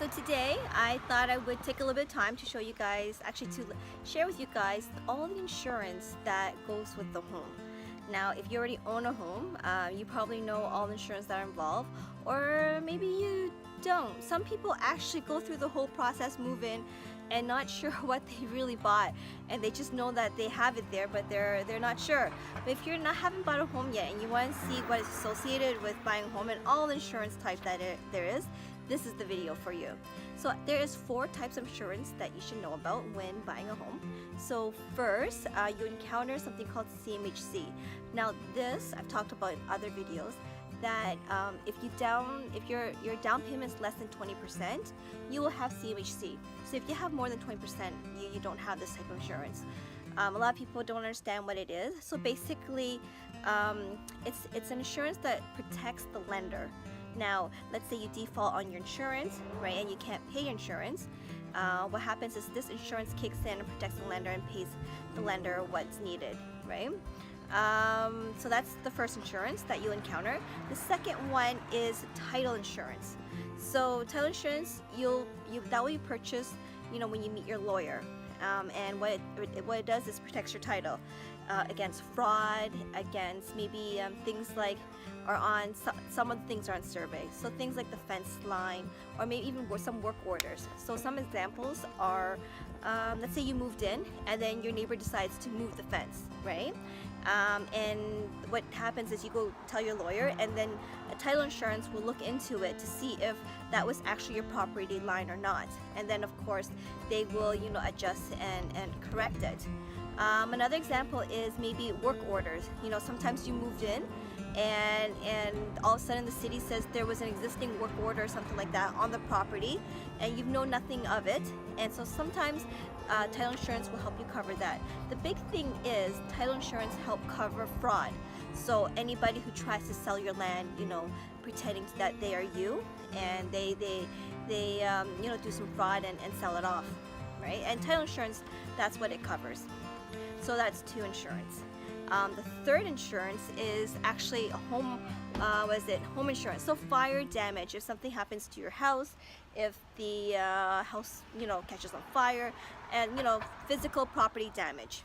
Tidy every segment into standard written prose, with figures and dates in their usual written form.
So today I thought I would take a little bit of time to show you guys, actually to share with you guys all the insurance that goes with the home. Now if you already own a home, you probably know all the insurance that are involved, or maybe you don't. Some people actually go through the whole process, move in, and not sure what they really bought, and they just know that they have it there, but they're not sure. But if haven't bought a home yet and you want to see what is associated with buying a home and all the insurance types that there is, this is the video for you. So there is 4 types of insurance that you should know about when buying a home. So first, you encounter something called CMHC. Now this I've talked about in other videos, that if your down payment is less than 20%, you will have CMHC. So if you have more than 20%, you don't have this type of insurance. A lot of people don't understand what it is. So basically, it's an insurance that protects the lender. Now, let's say you default on your insurance, right, and you can't pay your insurance. What happens is this insurance kicks in and protects the lender and pays the lender what's needed, right? So that's the first insurance that you encounter. The second one is title insurance. So title insurance, that will you purchase, when you meet your lawyer. And what it does is protects your title against fraud, against maybe things like some of the things are on survey. So things like the fence line, or maybe even some work orders. So some examples are, let's say you moved in and then your neighbor decides to move the fence, right? And what happens is you go tell your lawyer, and then a title insurance will look into it to see if that was actually your property line or not. And then of course they will adjust and correct it. Another example is maybe work orders. Sometimes you moved in and all of a sudden the city says there was an existing work order or something like that on the property, and you know nothing of it, and so sometimes title insurance will help you cover that. The big thing is title insurance help cover fraud. So anybody who tries to sell your land, pretending that they are you, and they do some fraud and sell it off, right? And title insurance, that's what it covers. So that's 2 insurance. The third insurance is actually a home insurance. So fire damage, if something happens to your house, if the house catches on fire, and physical property damage,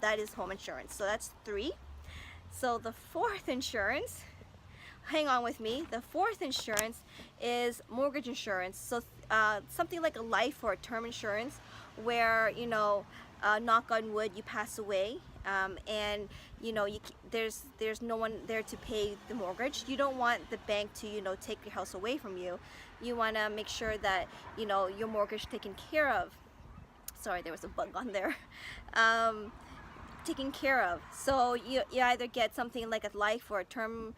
that is home insurance. So that's 3. So the fourth insurance, hang on with me, the fourth insurance is mortgage insurance. So something like a life or a term insurance where knock on wood, you pass away, and there's no one there to pay the mortgage. You don't want the bank to take your house away from you. You want to make sure that your mortgage is taken care of. Sorry, there was a bug on there. Taken care of. So you either get something like a life or a term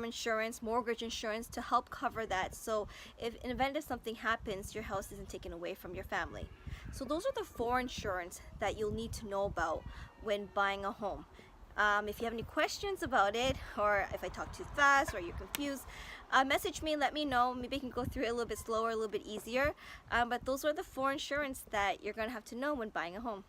insurance, mortgage insurance, to help cover that. So if in event if something happens, your house isn't taken away from your family. So those are the 4 insurance that you'll need to know about when buying a home. If you have any questions about it, or if I talk too fast or you're confused, message me and let me know. Maybe I can go through it a little bit slower, a little bit easier. But those are the 4 insurance that you're going to have to know when buying a home.